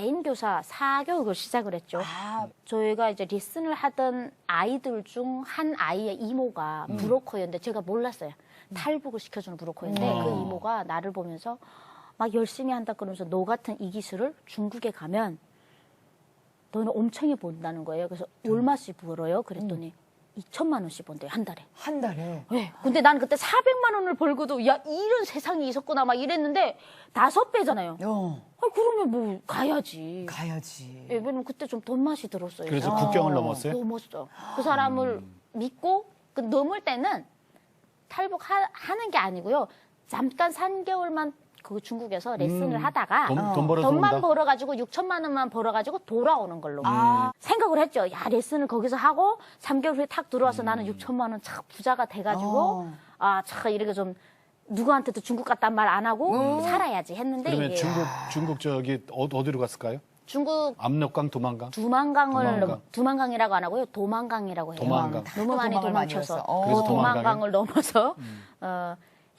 개인 교사 4교육을 시작을 했죠. 저희가 이제 레슨을 하던 아이들 중 한 아이의 이모가 브로커였는데 제가 몰랐어요. 탈북을 시켜주는 브로커였는데 그 이모가 나를 보면서 막 열심히 한다 그러면서 너 같은 이 기술을 중국에 가면 너는 엄청이 번다는 거예요. 그래서 얼마씩 벌어요? 그랬더니 2천만 원씩 번대요, 한 달에. 한 달에? 네. 근데 나는 그때 400만 원을 벌고도 야 이런 세상이 있었구나 막 이랬는데 5배잖아요. 그러면 뭐 가야지. 가야지. 예, 왜냐면 그때 좀 돈 맛이 들었어요. 그래서 국경을 넘었어요? 넘었어. 그 사람을 믿고 그 넘을 때는 탈북하는 게 아니고요. 잠깐 3개월만 그 중국에서 레슨을 하다가 돈 벌어서 돈만 온다? 벌어가지고 6천만 원만 벌어가지고 돌아오는 걸로 생각을 했죠. 야 레슨을 거기서 하고 3개월 후에 탁 들어와서 나는 6천만 원 착 부자가 돼가지고 참 이렇게 좀 누구한테도 중국 갔단 말 안 하고 살아야지 했는데 그러면 이게 중국 저기 어디로 갔을까요? 중국 압록강, 도만강? 두만강을 두만강이라고 안 하고요. 도만강이라고 해요. 도만강. 너무 많이 도망을 많이 도망쳐서 했어. 그래서 도만강을 넘어서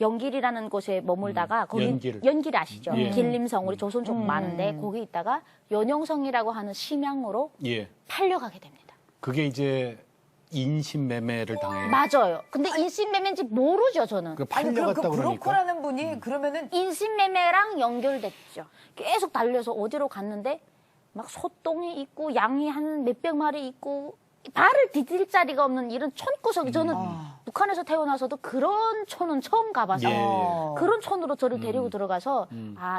연길이라는 곳에 머물다가 거기 연길 아시죠? 예. 길림성 우리 조선족 많은데 거기 있다가 연용성이라고 하는 심양으로 예. 팔려가게 됩니다. 그게 이제 인신매매를 당해요. 맞아요. 근데 인신매매인지 모르죠 저는. 그 아니, 그럼 그 팔려갔다 그러니까. 브로커라는 분이 그러면은 인신매매랑 연결됐죠. 계속 달려서 어디로 갔는데 막 소똥이 있고 양이 한 몇백 마리 있고 발을 디딜 자리가 없는 이런 촌구석이 저는 북한에서 태어나서도 그런 촌은 처음 가봐서 예. 그런 촌으로 저를 데리고 들어가서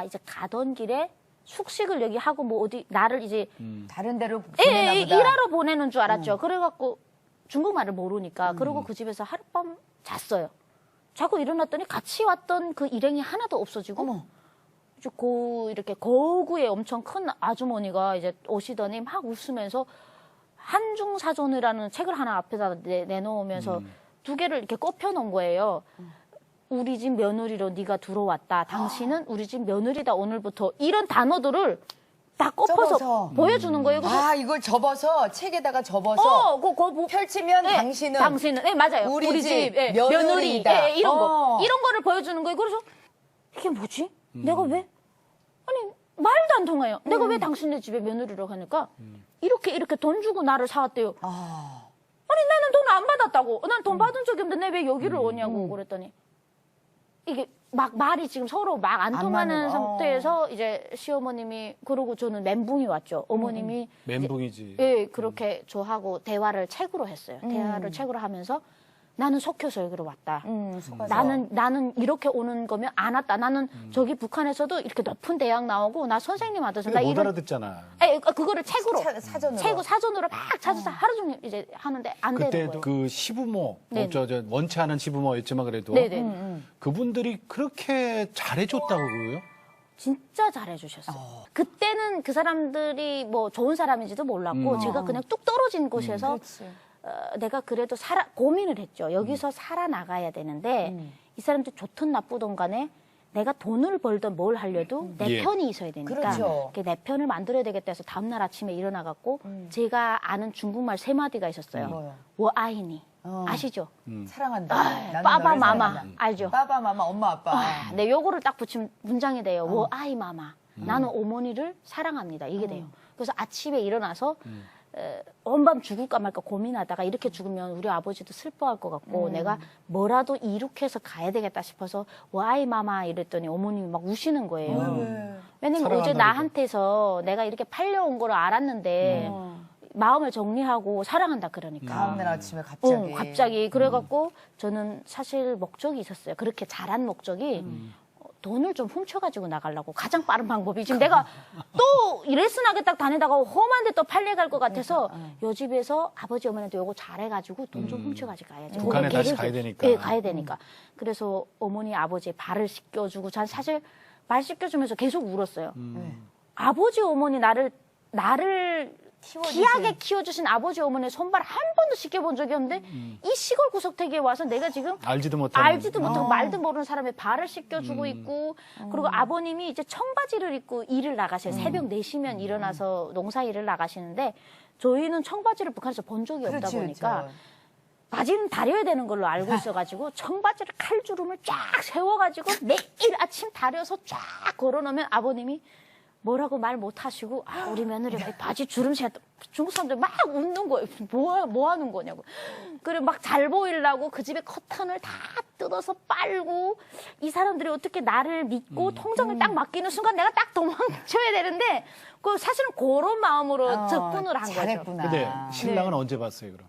이제 가던 길에 숙식을 여기 하고 뭐 어디 나를 이제 다른 데로 예, 보내나 보다. 일하러 보내는 줄 알았죠. 그래갖고 중국말을 모르니까 그러고 그 집에서 하룻밤 잤어요. 자고 일어났더니 같이 왔던 그 일행이 하나도 없어지고 이제 이렇게 거구에 엄청 큰 아주머니가 이제 오시더니 막 웃으면서 한중사전이라는 책을 하나 앞에다 내놓으면서 2개를 이렇게 꼽혀 놓은 거예요. 우리 집 며느리로 네가 들어왔다. 당신은 우리 집 며느리다 오늘부터. 이런 단어들을 다 꼽아서 접어서. 보여주는 거예요. 그래서 이걸 접어서 책에다가 접어서 펼치면 당신은 네, 맞아요. 우리 집 예, 며느리다. 예, 이런 거. 이런 거를 보여주는 거예요. 그래서 이게 뭐지? 내가 왜? 아니, 말도 안 통해요. 내가 왜 당신네 집에 며느리라고 하니까 이렇게 돈 주고 나를 사왔대요. 아니, 나는 돈 안 받았다고. 난 돈 받은 적이 없는데 내 왜 여기를 오냐고 그랬더니 이게 막 말이 지금 서로 막 안 통하는 상태에서 이제 시어머님이 그러고 저는 멘붕이 왔죠. 어머님이 멘붕이지. 예, 그렇게 저하고 대화를 책으로 했어요. 대화를 책으로 하면서 나는 속혀서 여기로 왔다. 나는 이렇게 오는 거면 안 왔다. 나는 저기 북한에서도 이렇게 높은 대학 나오고 나 선생님 하면서 나 못 이런 알아듣잖아. 그거를 책으로 사전으로 사전으로 막 찾아서 하루 종일 이제 하는데 안 되는 그때도 거예요. 그 시부모, 네네. 저 원치 않은 시부모였지만 그래도 네네. 그분들이 그렇게 잘해줬다고요? 진짜 잘해주셨어요. 그때는 그 사람들이 뭐 좋은 사람인지도 몰랐고 제가 그냥 뚝 떨어진 곳에서 내가 그래도 고민을 했죠. 여기서 살아나가야 되는데 이 사람들 좋든 나쁘든 간에 내가 돈을 벌든 뭘 하려도 내 예. 편이 있어야 되니까 그렇죠. 내 편을 만들어야 되겠다 해서 다음날 아침에 일어나갖고 제가 아는 중국말 3마디가 있었어요. 뭐요? 워아이니 아시죠? 사랑한다. 나는 빠바 너를 마마 사랑한다. 알죠? 빠바 마마 엄마 아빠. 네, 요거를 딱 붙이면 문장이 돼요. 워아이 마마. 나는 어머니를 사랑합니다. 이게 돼요. 그래서 아침에 일어나서 온밤 죽을까 말까 고민하다가 이렇게 죽으면 우리 아버지도 슬퍼할 것 같고 내가 뭐라도 이룩해서 가야 되겠다 싶어서 와이 마마 이랬더니 어머님이 막 우시는 거예요. 왜냐면 어제 사랑한다니까. 나한테서 내가 이렇게 팔려온 걸 알았는데 마음을 정리하고 사랑한다 그러니까. 다음날 아침에 갑자기 그래갖고 저는 사실 목적이 있었어요. 그렇게 잘한 목적이 돈을 좀 훔쳐가지고 나가려고 가장 빠른 방법이 지금 내가 또 레슨하게 딱 다니다가 험한데 또 팔려갈 것 같아서 요 집에서 아버지 어머니한테 요거 잘해가지고 돈 좀 훔쳐가지고 가야지. 북한에 그거 다시 계획이- 가야 되니까. 예, 가야 되니까. 그래서 어머니 아버지의 발을 씻겨주고 전 사실 발 씻겨주면서 계속 울었어요. 아버지 어머니 나를 귀하게 키워주신 아버지 어머니의 손발 한 번도 씻겨본 적이 없는데 이 시골 구석택에 와서 내가 지금 알지도 못하는. 못하고 말도 모르는 사람의 발을 씻겨주고 있고 그리고 아버님이 이제 청바지를 입고 일을 나가세요. 새벽 4시면 일어나서 농사 일을 나가시는데 저희는 청바지를 북한에서 본 적이 없다 보니까 바지는 다려야 되는 걸로 알고 있어가지고 청바지를 칼주름을 쫙 세워가지고 매일 아침 다려서 쫙 걸어놓으면 아버님이 뭐라고 말 못 하시고, 아, 우리 며느리가 이 바지 주름새, 중국 사람들 막 웃는 거예요. 뭐 하는 거냐고. 그리고 막 잘 보이려고 그 집에 커튼을 다 뜯어서 빨고, 이 사람들이 어떻게 나를 믿고 통장을 딱 맡기는 순간 내가 딱 도망쳐야 되는데, 그 사실은 그런 마음으로 접근을 한 거죠. 잘했구나. 근데 신랑은 언제 봤어요, 그럼?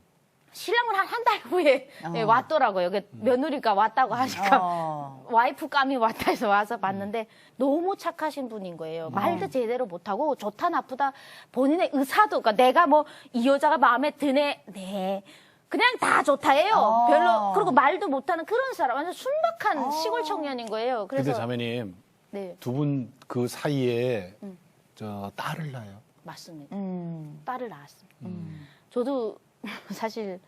신랑은 한 달 후에 예, 왔더라고요. 며느리가 왔다고 하니까 와이프 감이 왔다 해서 와서 봤는데 너무 착하신 분인 거예요. 말도 제대로 못하고 좋다 나쁘다 본인의 의사도 그러니까 내가 뭐 이 여자가 마음에 드네 네 그냥 다 좋다예요. 별로 그리고 말도 못하는 그런 사람 완전 순박한 시골 청년인 거예요. 근데 그래서 자매님, 네 두 분 그 사이에 저 딸을 낳아요. 맞습니다. 딸을 낳았습니다. 저도 사실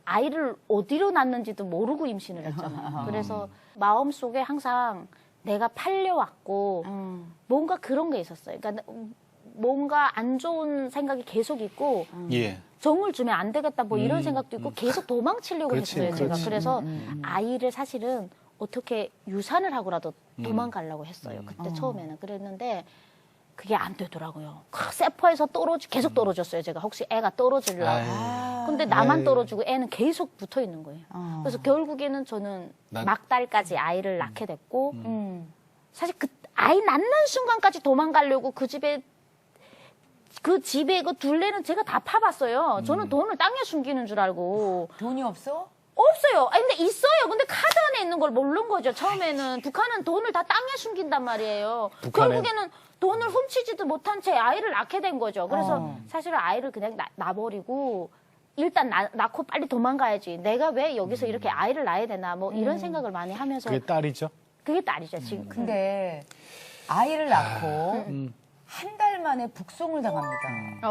아이를 어디로 낳는지도 모르고 임신을 했잖아요. 그래서 마음속에 항상 내가 팔려왔고 뭔가 그런 게 있었어요. 그러니까 뭔가 안 좋은 생각이 계속 있고 예. 정을 주면 안 되겠다 뭐 이런 생각도 있고 계속 도망치려고 그렇지, 했어요. 제가. 그렇지. 그래서 아이를 사실은 어떻게 유산을 하고라도 도망가려고 했어요. 그때 처음에는. 그랬는데 그게 안 되더라고요. 세포에서 계속 떨어졌어요. 제가 혹시 애가 떨어지려고. 아유. 근데 나만 아유. 떨어지고 애는 계속 붙어 있는 거예요. 그래서 결국에는 저는 막달까지 아이를 낳게 됐고 사실 그 아이 낳는 순간까지 도망가려고 그 집에 그 둘레는 제가 다 파봤어요. 저는 돈을 땅에 숨기는 줄 알고. 돈이 없어? 없어요. 아니, 근데 있어요. 근데 카드 안에 있는 걸 모르는 거죠. 처음에는. 북한은 돈을 다 땅에 숨긴단 말이에요. 북한에? 결국에는 돈을 훔치지도 못한 채 아이를 낳게 된 거죠. 그래서 사실은 아이를 그냥 놔버리고 일단 낳고 빨리 도망가야지. 내가 왜 여기서 이렇게 아이를 낳아야 되나 뭐 이런 생각을 많이 하면서. 그게 딸이죠? 그게 딸이죠, 지금. 근데 아이를 낳고 한 달 만에 북송을 당합니다.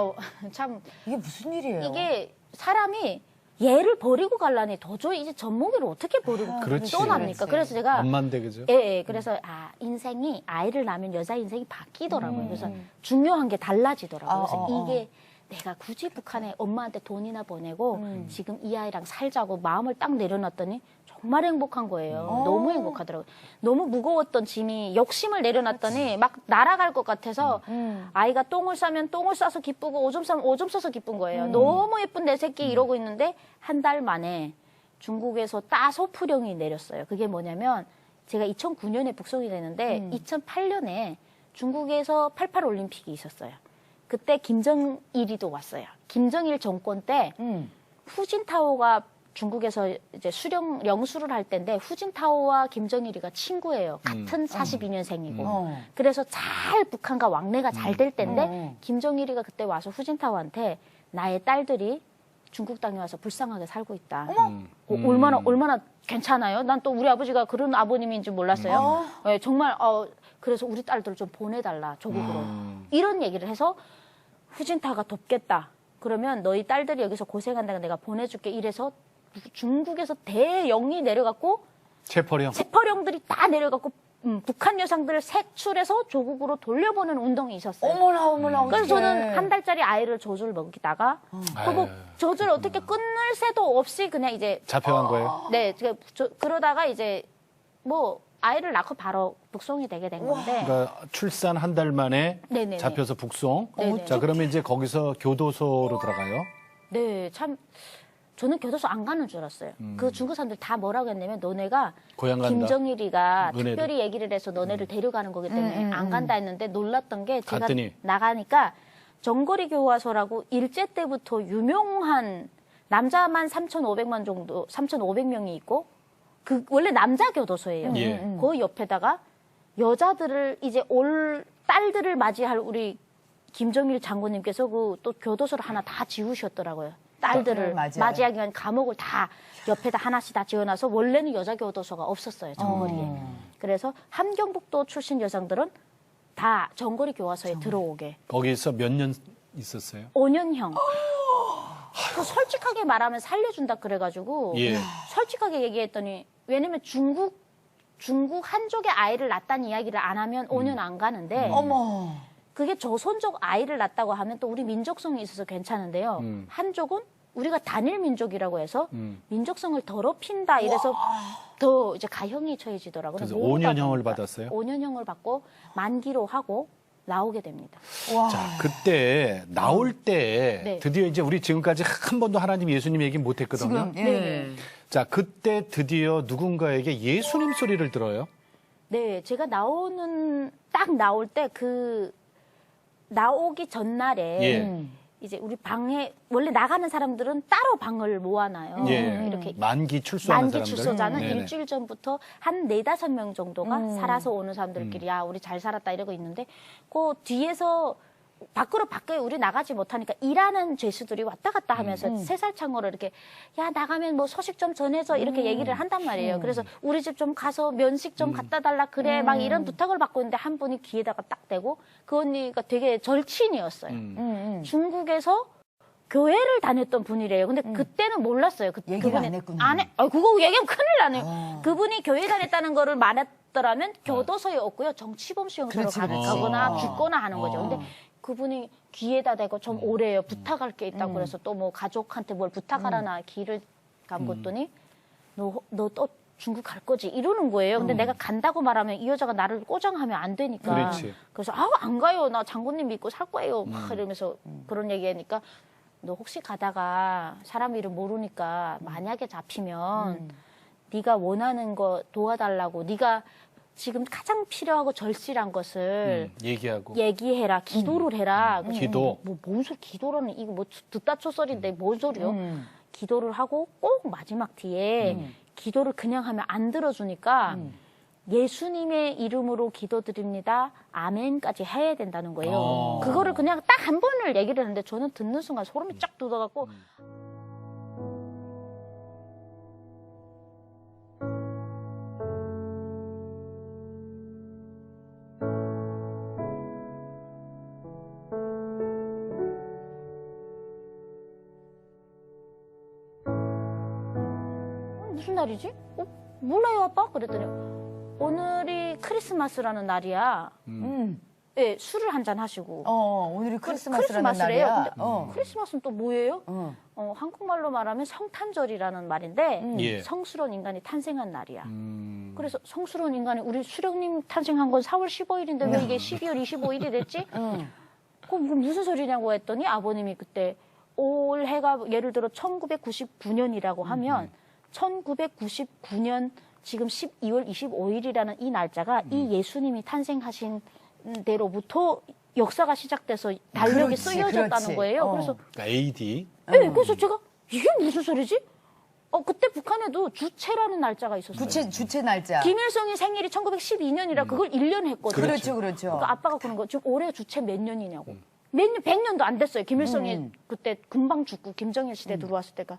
참. 이게 무슨 일이에요? 이게 사람이 얘를 버리고 갈라니 도저히 이제 젖먹이를 어떻게 버리고 그렇지. 떠납니까? 그렇지. 그래서 제가 엄만데 그죠? 예, 그래서 인생이 아이를 낳으면 여자 인생이 바뀌더라고요. 그래서 중요한 게 달라지더라고요. 그래서 이게 내가 굳이 북한에 엄마한테 돈이나 보내고 지금 이 아이랑 살자고 마음을 딱 내려놨더니 정말 행복한 거예요. 너무 행복하더라고요. 너무 무거웠던 짐이 욕심을 내려놨더니 막 날아갈 것 같아서 아이가 똥을 싸면 똥을 싸서 기쁘고 오줌 싸면 오줌 싸서 기쁜 거예요. 너무 예쁜 내 새끼 이러고 있는데 한 달 만에 중국에서 따소프령이 내렸어요. 그게 뭐냐면 제가 2009년에 북송이 되는데 2008년에 중국에서 88 올림픽이 있었어요. 그때 김정일이도 왔어요. 김정일 정권 때 후진타오가 중국에서 이제 영수를 할 때인데 후진타오와 김정일이가 친구예요. 같은 42년생이고. 그래서 잘 북한과 왕래가 잘 될 때인데 김정일이가 그때 와서 후진타오한테 나의 딸들이 중국 땅에 와서 불쌍하게 살고 있다. 얼마나 괜찮아요? 난 또 우리 아버지가 그런 아버님인지 몰랐어요. 네, 정말 그래서 우리 딸들 좀 보내달라 조국으로. 이런 얘기를 해서 후진타오가 돕겠다. 그러면 너희 딸들이 여기서 고생한다고 내가 보내줄게. 이래서 중국에서 대영이 내려갔고 체포령들이 다 내려갔고 북한 여성들을 색출해서 조국으로 돌려보는 운동이 있었어요. 어머나. 그래서 어떡해. 저는 한 달짜리 아이를 젖을 먹이다가 뭐 젖을 어떻게 끊을 새도 없이 그냥 이제 잡혀간 거예요? 네, 그러다가 이제 뭐 아이를 낳고 바로 북송이 되게 된 건데. 그러니까 출산 한 달 만에 네네네. 잡혀서 북송. 네네. 자, 그러면 이제 거기서 교도소로 들어가요? 네, 참 저는 교도소 안 가는 줄 알았어요. 그 중국 사람들 다 뭐라고 했냐면 너네가 고향 간다. 김정일이가 너네를. 특별히 얘기를 해서 너네를 데려가는 거기 때문에 안 간다 했는데 놀랐던 게 제가 갔더니. 나가니까 정거리 교화소라고 일제 때부터 유명한 남자만 3,500만 정도, 3,500명이 있고 그 원래 남자 교도소예요. 예. 그 옆에다가 여자들을 이제 올 딸들을 맞이할 우리 김정일 장군님께서 그 또 교도소를 하나 다 지으셨더라고요. 딸들을 맞이하기 위한 감옥을 다 옆에다 하나씩 다 지어놔서 원래는 여자 교도소가 없었어요. 정거리에. 그래서 함경북도 출신 여성들은 다 정거리 교화소에 들어오게. 거기서 몇 년 있었어요? 5년형. 그 솔직하게 말하면 살려준다 그래가지고 예. 솔직하게 얘기했더니 왜냐면 중국 한족의 아이를 낳았다는 이야기를 안 하면 5년 안 가는데 어머. 그게 조선족 아이를 낳았다고 하면 또 우리 민족성이 있어서 괜찮은데요. 한족은 우리가 단일 민족이라고 해서 민족성을 더럽힌다 이래서 더 이제 가형이 처해지더라고요. 그래서 모두가 5년형을 그러니까 받았어요? 5년형을 받고 만기로 하고 나오게 됩니다. 와. 자, 그때 나올 때 네. 드디어 이제 우리 지금까지 한 번도 하나님 예수님 얘기 못 했거든요. 지금 예. 네. 자, 그때 드디어 누군가에게 예수님 소리를 들어요. 네, 제가 딱 나올 때 나오기 전날에 예. 이제 우리 방에 원래 나가는 사람들은 따로 방을 모아놔요. 예. 이렇게 만기 출소하는 만기 사람들. 출소자는 네네. 일주일 전부터 한 4-5명 정도가 살아서 오는 사람들끼리 야 우리 잘 살았다 이러고 있는데 그 뒤에서 밖에 우리 나가지 못하니까 일하는 죄수들이 왔다 갔다 하면서 새살창으로 이렇게 야 나가면 뭐 소식 좀 전해서 이렇게 얘기를 한단 말이에요. 그래서 우리 집 좀 가서 면식 좀 갖다 달라 그래 막 이런 부탁을 받고 있는데 한 분이 귀에다가 딱 대고 그 언니가 되게 절친이었어요. 중국에서 교회를 다녔던 분이래요. 근데 그때는 몰랐어요. 얘기를 안 그분이- 했구나. 안 해. 그거 얘기하면 큰일 나네요. 그분이 교회 다녔다는 거를 말했더라면 교도소에 없고요. 정치범 수용소로 그렇지, 그렇지. 가거나 죽거나 하는 거죠. 근데 그분이 귀에다 대고 좀 오래요. 부탁할 게 있다고 그래서 또 뭐 가족한테 뭘 부탁하라나 귀를 감궜더니 너 또 중국 갈 거지 이러는 거예요. 근데 내가 간다고 말하면 이 여자가 나를 꼬장하면 안 되니까. 그렇지. 그래서 안 가요. 나 장군님 믿고 살 거예요. 막 이러면서 그런 얘기하니까 너 혹시 가다가 사람 이름 모르니까 만약에 잡히면 네가 원하는 거 도와달라고 네가 지금 가장 필요하고 절실한 것을 얘기하고. 얘기해라. 기도를 해라. 그래서 기도. 뭔 소리 기도라는 이거 뭐 듣다 초소리인데 뭔 소리요? 기도를 하고 꼭 마지막 뒤에 기도를 그냥 하면 안 들어주니까 예수님의 이름으로 기도드립니다. 아멘까지 해야 된다는 거예요. 그거를 그냥 딱 한 번을 얘기를 했는데 저는 듣는 순간 소름이 쫙 돋아갖고 무슨 날이지? 몰라요 아빠? 그랬더니 오늘이 크리스마스라는 날이야. 예, 술을 한잔 하시고. 오늘이 크리스마스라는 크리스마스래요. 날이야. 근데 크리스마스는 또 뭐예요? 한국말로 말하면 성탄절이라는 말인데 예. 성스러운 인간이 탄생한 날이야. 그래서 성스러운 인간이 우리 수령님 탄생한 건 4월 15일인데 왜 이게 12월 25일이 됐지? 그럼 무슨 소리냐고 했더니 아버님이 그때 올해가 예를 들어 1999년이라고 하면 1999년 지금 12월 25일이라는 이 날짜가 이 예수님이 탄생하신 대로부터 역사가 시작돼서 달력에 그렇지, 쓰여졌다는 그렇지. 거예요. 그래서 그러니까 AD. 네, 그래서 제가 이게 무슨 소리지? 그때 북한에도 주체라는 날짜가 있었어요. 주체 날짜. 김일성이 생일이 1912년이라 그걸 1년 했거든요. 그렇죠, 그렇죠. 그러니까 아빠가 그런 거 지금 올해 주체 몇 년이냐고. 몇 년, 100년도 안 됐어요. 김일성이 그때 금방 죽고 김정일 시대 들어왔을 때가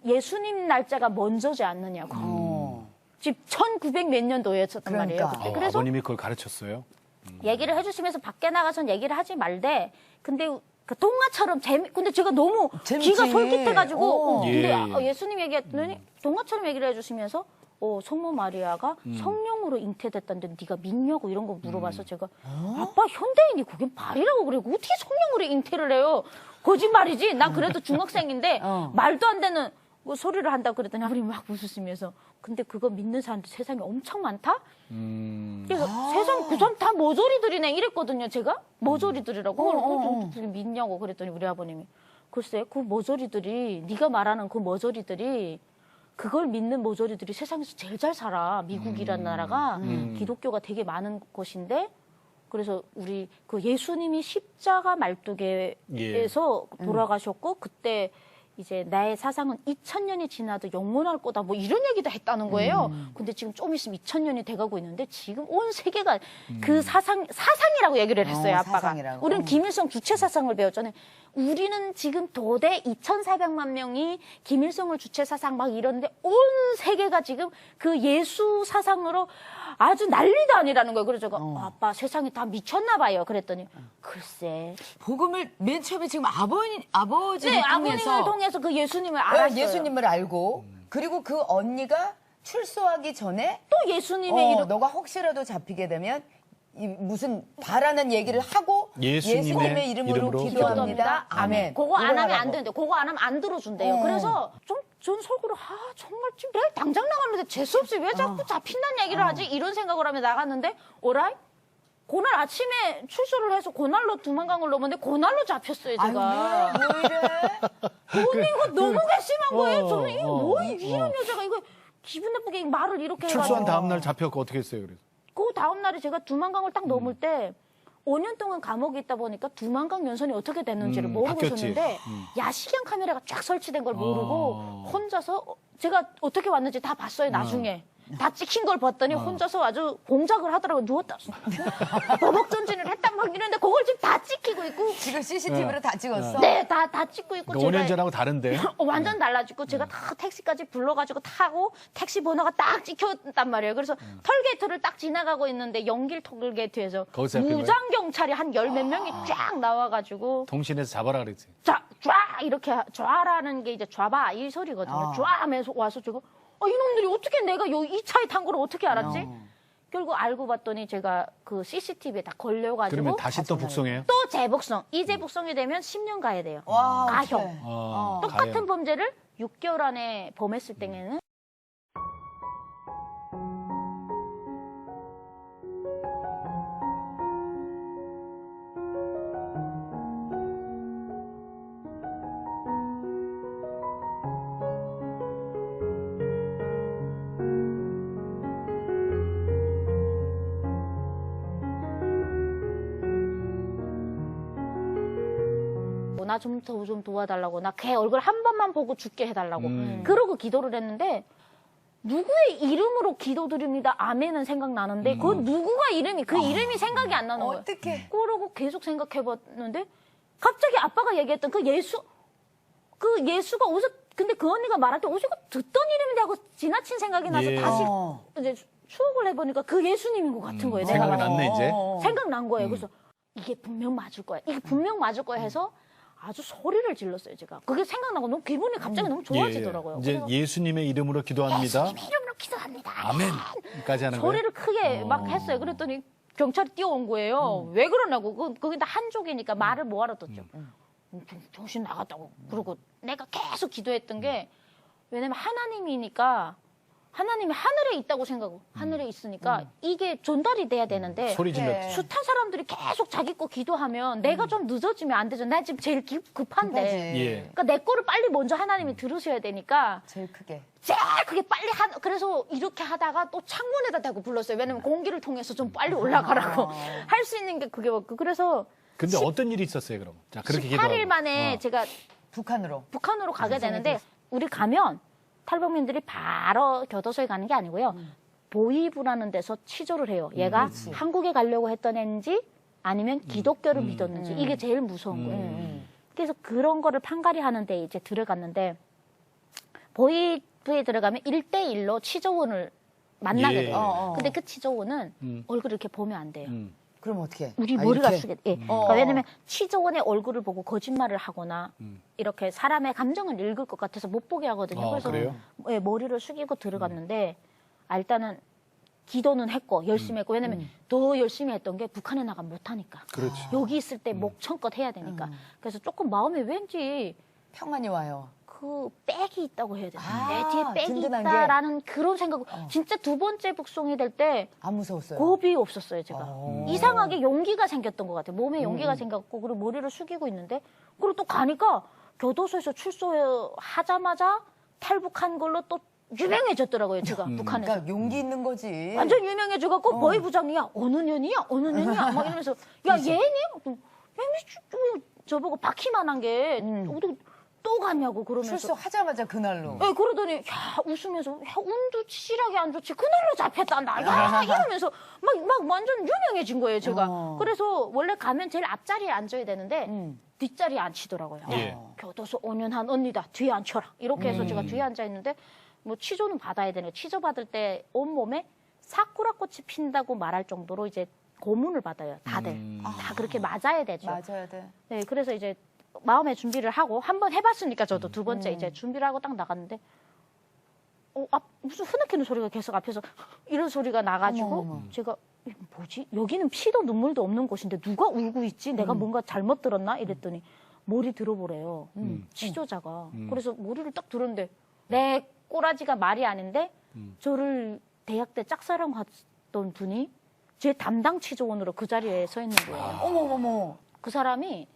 예수님 날짜가 먼저지 않느냐고. 지금 1900 몇 년도였었단 말이에요. 그러니까. 그때. 그래서 아버님이 그걸 가르쳤어요. 얘기를 해주시면서 밖에 나가선 얘기를 하지 말되 근데 그 동화처럼 근데 제가 너무 재밌지. 귀가 솔깃해가지고 근데 예. 예수님 얘기했더니 동화처럼 얘기를 해주시면서 성모 마리아가 성령으로 잉태됐다는데 네가 믿냐고 이런 거 물어봐서 제가 아빠 현대인이 그게 말이라고 그래 어떻게 성령으로 잉태를 해요 거짓말이지 난 그래도 중학생인데 말도 안 되는 그 소리를 한다고 그랬더니 아버님이 막 웃으시면서 근데 그거 믿는 사람들 세상에 엄청 많다? 그래서 세상 그 사람 다 모조리들이네 이랬거든요 제가 모조리들이라고 그걸 믿냐고 그랬더니 우리 아버님이 글쎄 그 모조리들이 네가 말하는 그 모조리들이 그걸 믿는 모조리들이 세상에서 제일 잘 살아 미국이라는 나라가 기독교가 되게 많은 곳인데 그래서 우리 그 예수님이 십자가 말뚝에서 돌아가셨고 그때 이제 나의 사상은 2000년이 지나도 영원할 거다 뭐 이런 얘기도 했다는 거예요. 근데 지금 좀 있으면 2000년이 돼가고 있는데 지금 온 세계가 그 사상이라고 얘기를 했어요. 아빠가. 사상이라고. 우리는 김일성 주체 사상을 배웠잖아요. 우리는 지금 도대 2,400만 명이 김일성을 주체 사상 막 이러는데 온 세계가 지금 그 예수 사상으로 아주 난리도 아니라는 거예요. 그래서 제가 아빠 세상이 다 미쳤나 봐요. 그랬더니 글쎄. 복음을 맨 처음에 지금 아버지를 네, 통해서 아버님을 통해서 그 예수님을 알았어요. 예수님을 알고 그리고 그 언니가 출소하기 전에 또 예수님의 이름 너가 혹시라도 잡히게 되면 무슨 바라는 얘기를 하고 예수님의 이름으로 이름으로 기도합니다. 아멘. 그거 안 하면 안 하라고. 되는데 그거 안 하면 안 들어준대요. 그래서 전 속으로 정말 지금 내일 당장 나갔는데 재수없이 왜 자꾸 잡힌다는 얘기를 하지? 이런 생각을 하며 나갔는데 오라이? 그날 아침에 출소를 해서 그날로 두만강을 넘었는데 그날로 잡혔어요, 아유, 제가. 뭐 이래? 언니 이거 너무 괘씸한 거예요. 저는 이거 뭐 어. 이런 여자가 이거 기분 나쁘게 말을 이렇게 출소한 해가지고. 다음 날 잡혔고 어떻게 했어요? 그래서 그 다음 날에 제가 두만강을 딱 넘을 때 5년 동안 감옥에 있다 보니까 두만강 연선이 어떻게 됐는지를 모르고 바뀌었지. 있었는데 야시경 카메라가 쫙 설치된 걸 모르고 혼자서 제가 어떻게 왔는지 다 봤어요, 나중에. 다 찍힌 걸 봤더니 혼자서 아주 공작을 하더라고요. 누웠다. 버벅 전진을 했단 막 이러는데 그걸 지금 다 찍히고 있고. 지금 CCTV로 다 찍었어? 네, 다 찍고 있고. 그러니까 5년 전하고 다른데. 완전 달라지고 제가 다 택시까지 불러가지고 타고 택시 번호가 딱 찍혔단 말이에요. 그래서 털게이트를 딱 지나가고 있는데 연길 털게이트에서 거기서 잡힌 무장 경찰이 한 열 몇 명이 쫙 나와가지고 통신에서 잡아라 그랬지. 쫙 이렇게 좌라는 게 이제 좌봐 이 소리거든요. 쫙 하면서 와서 제가 이놈들이 어떻게 내가 이 차에 탄 걸 어떻게 알았지? 결국 알고 봤더니 제가 그 CCTV에 다 걸려가지고 그러면 다시 또 북송해요? 또 재북송. 이 재북송이 되면 10년 가야 돼요. 와, 가형. 어떡해. 똑같은 가요. 범죄를 6개월 안에 범했을 때에는 나 좀 도와달라고 나 걔 얼굴 한 번만 보고 죽게 해달라고 그러고 기도를 했는데 누구의 이름으로 기도드립니다 아멘은 생각나는데 그 누구가 이름이 그 이름이 생각이 안 나는 거예요. 어떡해. 그러고 계속 생각해봤는데 갑자기 아빠가 얘기했던 그 예수가 어디서 근데 그 언니가 말할 때 어디서 듣던 이름인데 하고 지나친 생각이 나서 예. 다시 이제 추억을 해보니까 그 예수님인 것 같은 거예요. 내가 생각이 봤을 때. 났네 이제. 생각난 거예요. 그래서 이게 분명 맞을 거야. 이게 분명 맞을 거야 해서 아주 소리를 질렀어요, 제가. 그게 생각나고 너무 기분이 갑자기 너무 좋아지더라고요. 이제 그래서 예수님의 이름으로 기도합니다. 예수님 이름으로 기도합니다. 아멘까지 하는 거예요. 소리를 크게 막 했어요. 그랬더니 경찰이 뛰어온 거예요. 왜 그러냐고. 거기다 한족이니까 말을 못 알아듣죠. 정신 나갔다고. 그리고 내가 계속 기도했던 게 왜냐면 하나님이니까 하나님이 하늘에 있다고 생각하고 하늘에 있으니까 이게 전달이 돼야 되는데 소리 질렀지. 네. 숱한 사람들이 계속 자기 거 기도하면 내가 좀 늦어지면 안 되죠. 나 지금 제일 급한데. 급하지. 예. 그러니까 내 거를 빨리 먼저 하나님이 들으셔야 되니까 제일 크게. 제일 크게 빨리 그래서 이렇게 하다가 또 창문에다 대고 불렀어요. 왜냐면 공기를 통해서 좀 빨리 올라가라고 할 수 있는 게 그게 맞고 그래서 근데 어떤 일이 있었어요, 그럼? 자, 그렇게 18일 기도하고. 만에 제가 북한으로 가게 되는데 우리 가면 탈북민들이 바로 교도소에 가는 게 아니고요. 보이부라는 데서 취조를 해요. 얘가 한국에 가려고 했던 애인지 아니면 기독교를 믿었는지 이게 제일 무서운 거예요. 그래서 그런 거를 판가리 하는데 이제 들어갔는데 보이부에 들어가면 1대1로 취조원을 만나게 예. 돼요. 근데 그 취조원은 얼굴 이렇게 보면 안 돼요. 그럼 어떻게? 우리 머리가 이렇게? 숙여. 예. 그러니까 왜냐면 취조원의 얼굴을 보고 거짓말을 하거나 이렇게 사람의 감정을 읽을 것 같아서 못 보게 하거든요. 그래서 그래요? 예, 머리를 숙이고 들어갔는데 일단은 기도는 했고 열심히 했고 왜냐면 더 열심히 했던 게 북한에 나가면 못하니까. 그렇지. 여기 있을 때 목청껏 해야 되니까. 그래서 조금 마음에 왠지 평안이 와요. 그 백이 있다고 해야 되나? 아, 내 뒤에 백이 든든한 게. 있다라는 그런 생각. 진짜 두 번째 북송이 될 때 안 무서웠어요. 겁이 없었어요, 제가. 이상하게 용기가 생겼던 것 같아요. 몸에 용기가 생겼고, 그리고 머리를 숙이고 있는데, 그리고 또 가니까 교도소에서 출소하자마자 탈북한 걸로 또 유명해졌더라고요, 제가, 북한에서. 그러니까 용기 있는 거지. 완전 유명해져갖고, 보이 부장이야, 어느 년이야? 어느 년이야? 막 이러면서, 야, 얘니? 얘니 저보고 바퀴만한 게, 어디 또 갔냐고, 그러면서. 출소하자마자 그날로. 네, 그러더니 야 웃으면서 야 운도 치질하게 안 좋지 그날로 잡혔단다 야 이러면서 막 완전 유명해진 거예요 제가. 그래서 원래 가면 제일 앞자리에 앉아야 되는데 뒷자리에 앉히더라고요. 예. 교도소 5년 한 언니다 뒤에 앉혀라 이렇게 해서 제가 뒤에 앉아 있는데 뭐 취조는 받아야 되네요. 취조 받을 때 온몸에 사쿠라꽃이 핀다고 말할 정도로 이제 고문을 받아요 다들. 다 그렇게 맞아야 되죠. 맞아야 돼. 네, 그래서 이제 마음의 준비를 하고 한번 해봤으니까 저도 두 번째 이제 준비를 하고 딱 나갔는데 무슨 흐느끼는 소리가 계속 앞에서 이런 소리가 나가지고 제가 이거 뭐지? 여기는 피도 눈물도 없는 곳인데 누가 울고 있지? 내가 뭔가 잘못 들었나? 이랬더니 머리 들어보래요. 취조자가. 그래서 머리를 딱 들었는데 내 꼬라지가 말이 아닌데 저를 대학 때 짝사랑하던 분이 제 담당 취조원으로 그 자리에 서 있는 거예요. 어머머머. 그 사람이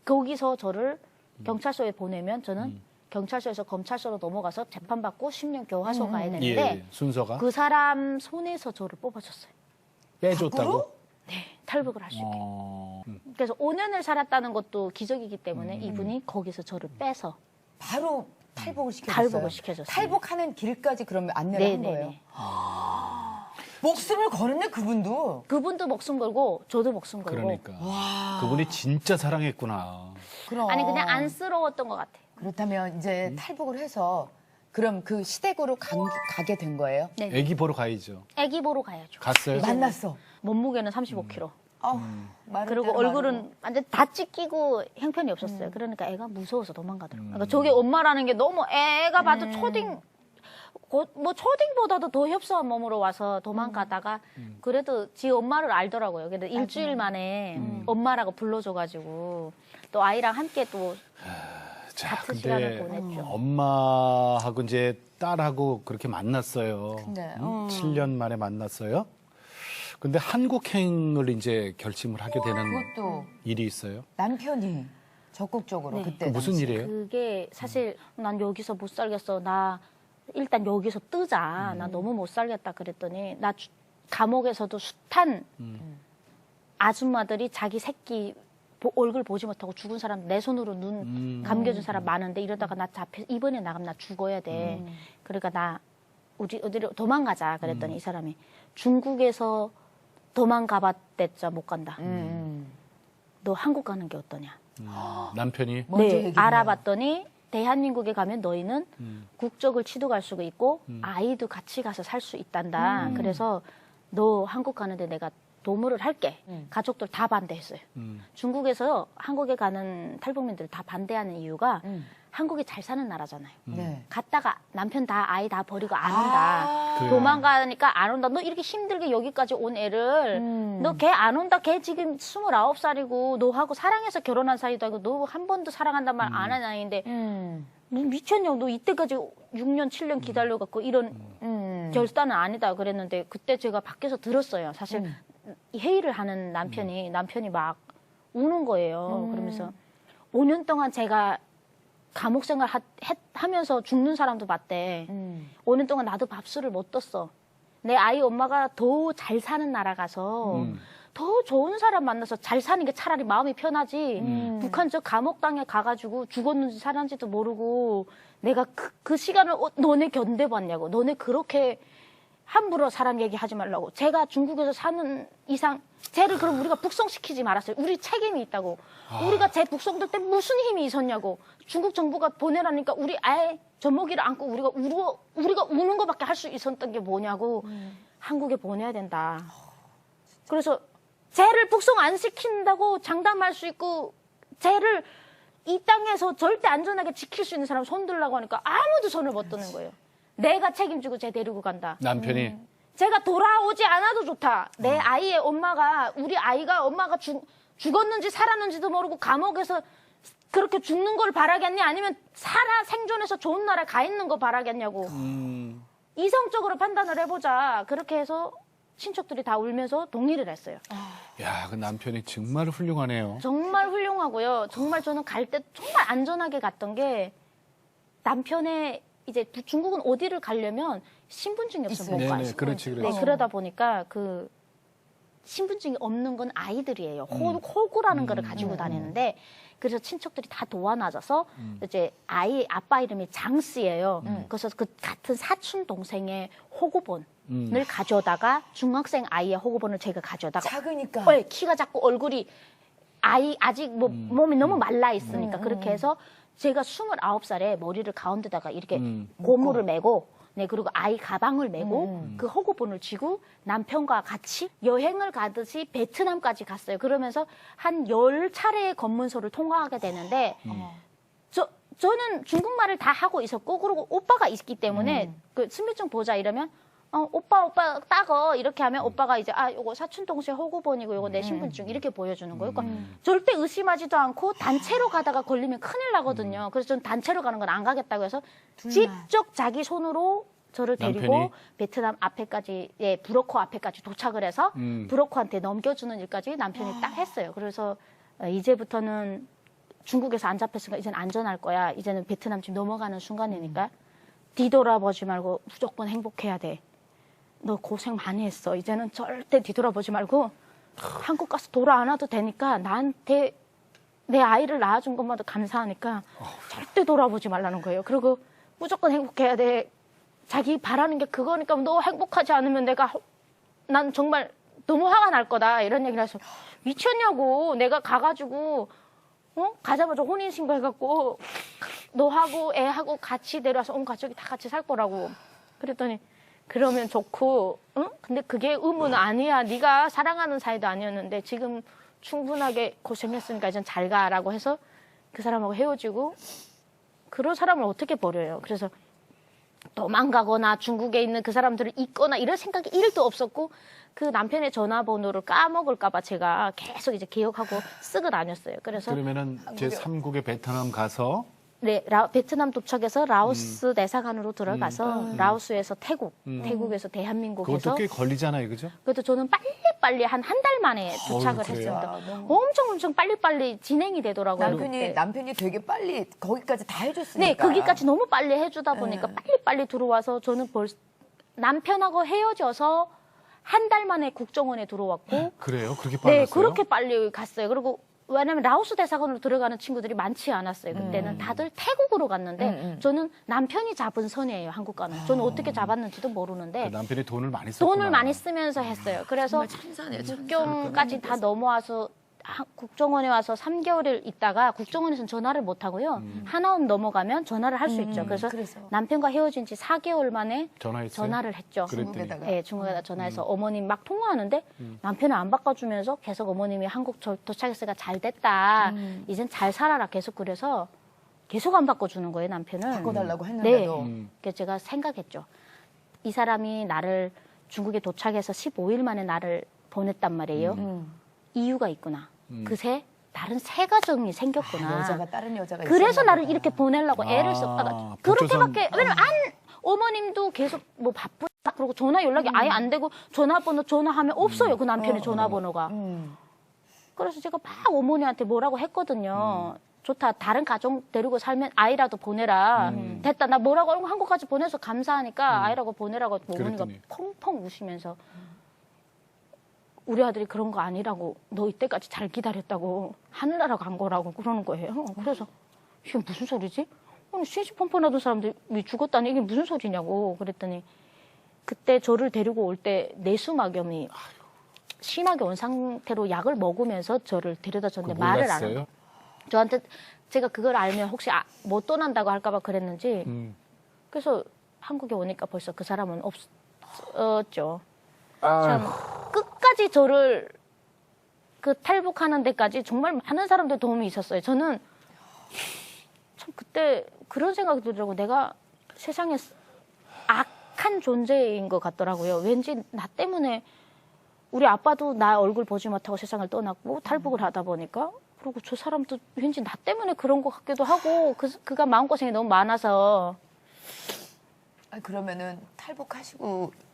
거기서 저를 경찰서에 보내면 저는 경찰서에서 검찰서로 넘어가서 재판받고 10년 교화소 가야 되는데 예, 순서가 그 사람 손에서 저를 뽑아줬어요. 빼줬다고? 네, 탈북을 할 수 있게. 어, 그래서 5년을 살았다는 것도 기적이기 때문에 이분이 거기서 저를 빼서 바로 탈북을 시켜줬어요. 탈북을 시켜줬어요. 탈북하는 길까지 그러면 안내를 한 거예요. 네네네. 목숨을 걸었네 그분도. 그분도 목숨 걸고 저도 목숨 걸고. 그러니까 그분이 진짜 사랑했구나. 그럼. 아니 그냥 안쓰러웠던 것 같아요. 그렇다면 이제 탈북을 해서 그럼 그 시댁으로 가게 된 거예요? 네. 애기 보러 가야죠. 애기 보러 가야죠. 갔어요? 만났어. 몸무게는 35kg. 말을 그리고 대로 얼굴은 말하고. 완전 다 찢기고 형편이 없었어요. 그러니까 애가 무서워서 도망가더라고요. 그러니까 저게 엄마라는 게 너무 애가 봐도 초딩, 뭐 초딩보다도 더 협소한 몸으로 와서 도망가다가 그래도 지 엄마를 알더라고요. 그래도 일주일 만에 엄마라고 불러줘가지고 또 아이랑 함께 또 자, 같은 근데 시간을 보냈죠. 엄마하고 이제 딸하고 그렇게 만났어요. 근데, 7년 만에 만났어요. 근데 한국행을 이제 결심을 하게 되는 그것도 일이 있어요. 남편이 적극적으로 네. 그때 무슨 당시에. 일이에요? 그게 사실 난 여기서 못 살겠어. 나 일단 여기서 뜨자. 나 너무 못 살겠다 그랬더니 나 감옥에서도 숱한 아줌마들이 자기 새끼 얼굴 보지 못하고 죽은 사람 내 손으로 눈 감겨준 사람 많은데 이러다가 나 잡혀 이번에 나가면 나 죽어야 돼. 그러니까 나 우리 어디로 도망가자 그랬더니 이 사람이 중국에서 도망가봤댔자 못 간다. 너 한국 가는 게 어떠냐? 남편이 먼저 네, 얘기를 알아봤더니 대한민국에 가면 너희는 국적을 취득할 수가 있고 아이도 같이 가서 살 수 있단다. 그래서 너 한국 가는데 내가 도모를 할게. 가족들 다 반대했어요. 중국에서 한국에 가는 탈북민들 다 반대하는 이유가 한국이 잘 사는 나라잖아요. 네. 갔다가 남편 다 아이 다 버리고 안 온다. 그래요. 도망가니까 안 온다. 너 이렇게 힘들게 여기까지 온 애를 너 걔 안 온다. 걔 지금 29살이고 너하고 사랑해서 결혼한 사이도 아니고 너 한 번도 사랑한단 말 안 하는 아이인데 너 미쳤냐고. 너 이때까지 6년 7년 기다려갖고 이런 결단은 아니다 그랬는데 그때 제가 밖에서 들었어요. 사실 이 회의를 하는 남편이 막 우는 거예요. 그러면서 5년 동안 제가 감옥 생활 하면서 죽는 사람도 봤대. 5년 동안 나도 밥술을 못 떴어. 내 아이 엄마가 더 잘 사는 나라 가서 더 좋은 사람 만나서 잘 사는 게 차라리 마음이 편하지. 북한 저 감옥당에 가가지고 죽었는지 살았는지도 모르고 내가 그 시간을 너네 견뎌봤냐고. 너네 그렇게 함부로 사람 얘기하지 말라고. 제가 중국에서 사는 이상 쟤를 그럼 우리가 북송시키지 말았어요. 우리 책임이 있다고. 우리가 쟤 북송될 때 무슨 힘이 있었냐고. 중국 정부가 보내라니까 우리 아예 젖먹이를 안고 우리가 우는 것밖에 할 수 있었던 게 뭐냐고. 한국에 보내야 된다. 그래서 쟤를 북송 안 시킨다고 장담할 수 있고 쟤를 이 땅에서 절대 안전하게 지킬 수 있는 사람 손 들라고 하니까 아무도 손을 못 드는 거예요. 내가 책임지고 쟤 데리고 간다. 남편이 제가 돌아오지 않아도 좋다. 내 아이의 엄마가 우리 아이가 엄마가 죽었는지 살았는지도 모르고 감옥에서 그렇게 죽는 걸 바라겠니? 아니면 생존해서 좋은 나라에 가 있는 거 바라겠냐고. 이성적으로 판단을 해보자. 그렇게 해서 친척들이 다 울면서 동의를 했어요. 야, 그 남편이 정말 훌륭하네요. 정말 훌륭하고요. 정말 저는 갈 때 정말 안전하게 갔던 게 남편의 이제 중국은 어디를 가려면 신분증이 없으면 못 네네, 가요. 그렇지, 네, 그렇지. 그러다 보니까 그 신분증이 없는 건 아이들이에요. 호구라는 거를 가지고 다니는데 그래서 친척들이 다 도와놔줘서 이제 아빠 이름이 장씨예요. 그래서 그 같은 사촌 동생의 호구본을 가져다가 중학생 아이의 호구본을 제가 가져다가 작으니까. 키가 작고 얼굴이 아직 몸이 너무 말라 있으니까 그렇게 해서 제가 29살에 머리를 가운데다가 이렇게 고무를 메고 네, 그리고 아이 가방을 메고 그 호구본을 쥐고 남편과 같이 여행을 가듯이 베트남까지 갔어요. 그러면서 한 10차례의 검문소를 통과하게 되는데 저는 중국말을 다 하고 있었고 그리고 오빠가 있기 때문에 그 신분증 보자 이러면 오빠 따거 이렇게 하면 오빠가 이제 요거 사촌 동생 호구본이고 요거 내 신분증 이렇게 보여주는 거예요. 그러니까 절대 의심하지도 않고 단체로 가다가 걸리면 큰일 나거든요. 그래서 저는 단체로 가는 건 안 가겠다고 해서 직접 자기 손으로 저를 데리고 남편이? 베트남 앞에까지, 예, 브로커 앞에까지 도착을 해서 브로커한테 넘겨주는 일까지 남편이 딱 했어요. 그래서 이제부터는 중국에서 안 잡혔으니까 이제는 안전할 거야. 이제는 베트남 지금 넘어가는 순간이니까 뒤돌아보지 말고 무조건 행복해야 돼. 너 고생 많이 했어. 이제는 절대 뒤돌아보지 말고 한국 가서 돌아 안 와도 되니까 나한테 내 아이를 낳아준 것만도 감사하니까 절대 돌아보지 말라는 거예요. 그리고 무조건 행복해야 돼. 자기 바라는 게 그거니까 너 행복하지 않으면 난 정말 너무 화가 날 거다. 이런 얘기를 해서 미쳤냐고. 내가 가가지고 가자마자 혼인신고 해갖고 너하고 애하고 같이 데려와서 온 가족이 다 같이 살 거라고. 그랬더니 그러면 좋고, 응? 근데 그게 의무는 아니야. 네가 사랑하는 사이도 아니었는데 지금 충분하게 고생했으니까 이젠 잘 가라고 해서 그 사람하고 헤어지고 그런 사람을 어떻게 버려요. 그래서 도망가거나 중국에 있는 그 사람들을 잊거나 이런 생각이 1도 없었고 그 남편의 전화번호를 까먹을까봐 제가 계속 이제 기억하고 쓰고 다녔어요. 그래서 그러면은 제 3국의 베트남 가서 네, 베트남 도착해서 라오스 대사관으로 들어가서 라오스에서 태국에서 대한민국에서 그것도 꽤 걸리잖아요, 그죠? 그것도 저는 빨리빨리 한 달 만에 도착을 그래요? 했습니다. 아, 엄청 빨리빨리 진행이 되더라고요. 그때. 남편이 되게 빨리 거기까지 다 해줬으니까. 네, 거기까지 너무 빨리 해주다 보니까 빨리빨리 들어와서 저는 남편하고 헤어져서 한 달 만에 국정원에 들어왔고 그래요? 그렇게 빨랐어요? 네, 그렇게 빨리 갔어요. 그리고 왜냐면 라오스 대사관으로 들어가는 친구들이 많지 않았어요. 그때는 다들 태국으로 갔는데 저는 남편이 잡은 선이에요. 한국 가는. 저는 어떻게 잡았는지도 모르는데 그 남편이 돈을 많이 썼구나. 돈을 많이 쓰면서 했어요. 그래서 국경까지 다 넘어와서 국정원에 와서 3개월을 있다가 국정원에서는 전화를 못 하고요. 하나원 넘어가면 전화를 할 수 있죠. 그래서 남편과 헤어진 지 4개월 만에 전화했어요? 전화를 했죠. 중국에다가. 네, 중국에다 전화해서 어머님 막 통화하는데 남편은 안 바꿔주면서 계속 어머님이 한국 도착했으니까 잘 됐다. 이젠 잘 살아라. 계속 그래서 계속 안 바꿔주는 거예요, 남편은. 바꿔달라고 네. 했는데도. 그래서 제가 생각했죠. 이 사람이 나를 중국에 도착해서 15일 만에 나를 보냈단 말이에요. 이유가 있구나. 그새 다른 새 가정이 생겼구나. 여자가 다른 여자가 그래서 있었나 나를 보다. 이렇게 보내려고 애를 썼다가 그렇게밖에 왜냐면 어머님도 계속 뭐 바쁘다 그러고 전화 연락이 아예 안 되고 전화번호 전화하면 없어요. 그 남편의 전화번호가. 그래서 제가 막 어머니한테 뭐라고 했거든요. 좋다. 다른 가정 데리고 살면 아이라도 보내라. 됐다. 나 뭐라고 하고 한국까지 보내서 감사하니까 아이라고 보내라고 어머니가 그랬더니. 펑펑 우시면서 우리 아들이 그런 거 아니라고 너 이때까지 잘 기다렸다고 하늘나라 간 거라고 그러는 거예요. 그래서 이게 무슨 소리지? 아니 시집 뻔뻔하던 사람들이 죽었다니 이게 무슨 소리냐고 그랬더니 그때 저를 데리고 올 때 내수막염이 심하게 온 상태로 약을 먹으면서 저를 데려다 줬는데 말을 안 해요. 저한테 제가 그걸 알면 혹시 못 떠난다고 할까 봐 그랬는지 그래서 한국에 오니까 벌써 그 사람은 없었죠. 참 끝까지 저를 그 탈북하는 데까지 정말 많은 사람들 도움이 있었어요. 저는 참 그때 그런 생각이 들더라고요. 내가 세상에 악한 존재인 것 같더라고요. 왠지 나 때문에 우리 아빠도 나 얼굴 보지 못하고 세상을 떠났고 탈북을 하다 보니까 그리고 저 사람도 왠지 나 때문에 그런 것 같기도 하고 그가 마음고생이 너무 많아서 그러면은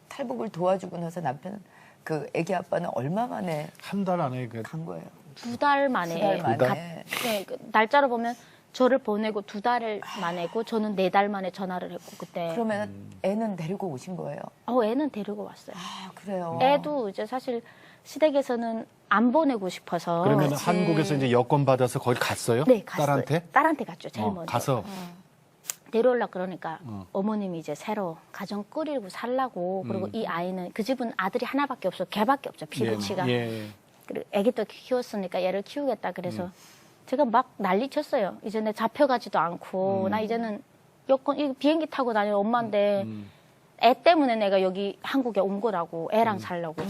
탈북을 도와주고 나서 남편은 그 아기 아빠는 얼마 만에 한 달 안에 간 거예요? 2달 만에. 2달 만에. 네, 그 날짜로 보면 저를 보내고 2달 만에고 저는 4달 만에 전화를 했고 그때. 그러면 애는 데리고 오신 거예요? 애는 데리고 왔어요. 아, 그래요? 애도 이제 사실 시댁에서는 안 보내고 싶어서. 그러면 한국에서 이제 여권 받아서 거기 갔어요? 네, 갔어요. 딸한테? 딸한테 갔죠, 제일 먼저. 가서 데려오려고 그러니까 어머님이 이제 새로 가정 꾸리고 살라고 그리고 이 아이는 그 집은 아들이 하나밖에 없어 걔밖에 없죠 피부치가 예. 그리고 애기 또 키웠으니까 얘를 키우겠다 그래서 제가 막 난리쳤어요. 이제 내 잡혀가지도 않고 나 이제는 여권 비행기 타고 다니는 엄마인데 애 때문에 내가 여기 한국에 온 거라고 애랑 살려고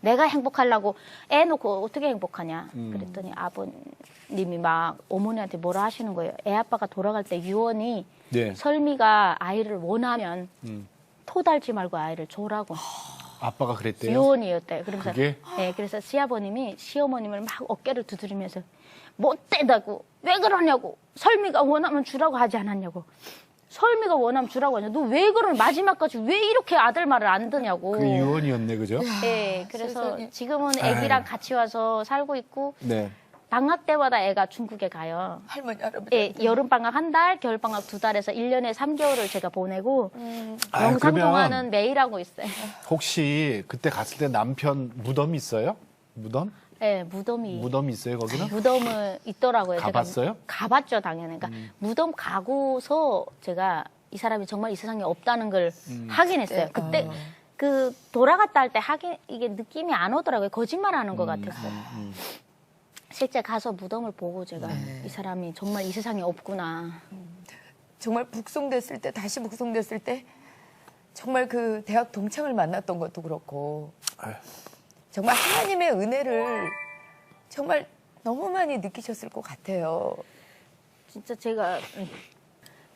내가 행복하려고 애 놓고 어떻게 행복하냐 그랬더니 아버님이 막 어머니한테 뭐라 하시는 거예요. 애 아빠가 돌아갈 때 유언이 네. 설미가 아이를 원하면 토달지 말고 아이를 줘라고 아빠가 그랬대요? 유언이었대요. 그러면서 그게? 네, 그래서 시아버님이 시어머님을 막 어깨를 두드리면서 못되다고 왜 그러냐고 설미가 원하면 주라고 하지 않았냐고 설미가 원하면 주라고 하냐. 너 왜 그러는 마지막까지 왜 이렇게 아들 말을 안 듣냐고. 그 유언이었네, 그죠? 네, 그래서 세상에. 지금은 애기랑 같이 와서 살고 있고 네. 방학 때마다 애가 중국에 가요. 할머니 할아버지. 예, 여름 방학 한 달, 겨울 방학 2달에서 1년에 3개월을 제가 보내고 아유, 영상 그러면 통화는 매일 하고 있어요. 혹시 그때 갔을 때 남편 무덤이 있어요? 무덤? 네, 무덤이 무덤이 있어요, 거기는? 무덤은 있더라고요. 가봤어요? 제가 가봤죠, 당연히. 그러니까 무덤 가고서 제가 이 사람이 정말 이 세상에 없다는 걸 확인했어요. 그때 그 돌아갔다 할 때 이게 느낌이 안 오더라고요. 거짓말하는 것 같았어요. 실제 가서 무덤을 보고 제가 이 사람이 정말 이 세상에 없구나. 정말 북송됐을 때 다시 북송됐을 때 정말 그 대학 동창을 만났던 것도 그렇고 아유. 정말 하나님의 은혜를 정말 너무 많이 느끼셨을 것 같아요. 진짜 제가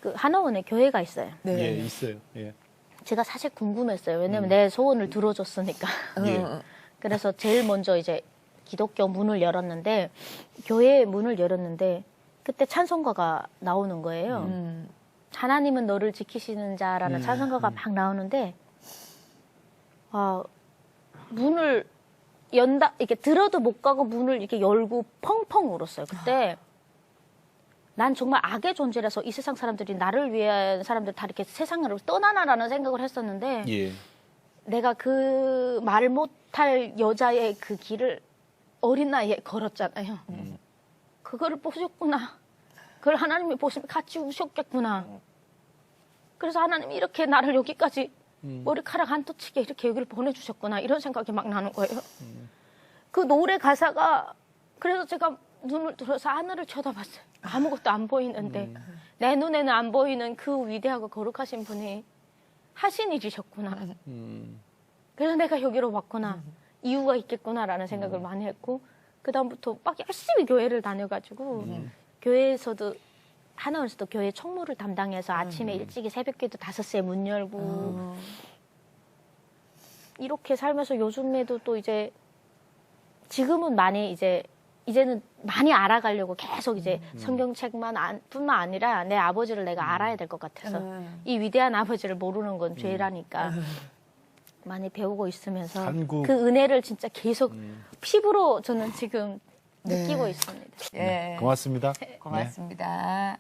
그 하나원에 교회가 있어요. 네. 예, 있어요. 예. 제가 사실 궁금했어요. 왜냐면 내 소원을 들어줬으니까. 예. 그래서 제일 먼저 이제 기독교 문을 열었는데 교회 문을 열었는데 그때 찬송가가 나오는 거예요. 하나님은 너를 지키시는 자라는 찬송가가 막 나오는데 문을 연다 이렇게 들어도 못 가고 문을 이렇게 열고 펑펑 울었어요. 그때 난 정말 악의 존재라서 이 세상 사람들이 나를 위한 사람들 다 이렇게 세상으로 떠나나라는 생각을 했었는데 예. 내가 그 말 못할 여자의 그 길을 어린 나이에 걸었잖아요. 그거를 보셨구나. 그걸 하나님이 보시면 같이 우셨겠구나. 그래서 하나님이 이렇게 나를 여기까지 머리카락 안 터치게 이렇게 여기를 보내주셨구나. 이런 생각이 막 나는 거예요. 그 노래 가사가 그래서 제가 눈을 들어서 하늘을 쳐다봤어요. 아무것도 안 보이는데 내 눈에는 안 보이는 그 위대하고 거룩하신 분이 하신 일이셨구나. 그래서 내가 여기로 왔구나. 이유가 있겠구나라는 생각을 많이 했고 그다음부터 막 열심히 교회를 다녀가지고 교회에서도 하나원에서도 교회 총무를 담당해서 아침에 일찍이 새벽기도 5시에 문 열고 이렇게 살면서 요즘에도 또 이제 지금은 많이 이제는 많이 알아가려고 계속 이제 성경책만 뿐만 아니라 내 아버지를 내가 알아야 될 것 같아서 이 위대한 아버지를 모르는 건 죄라니까 많이 배우고 있으면서 한국- 그 은혜를 진짜 계속 피부로 저는 지금 느끼고 있습니다. 예. 고맙습니다. 고맙습니다.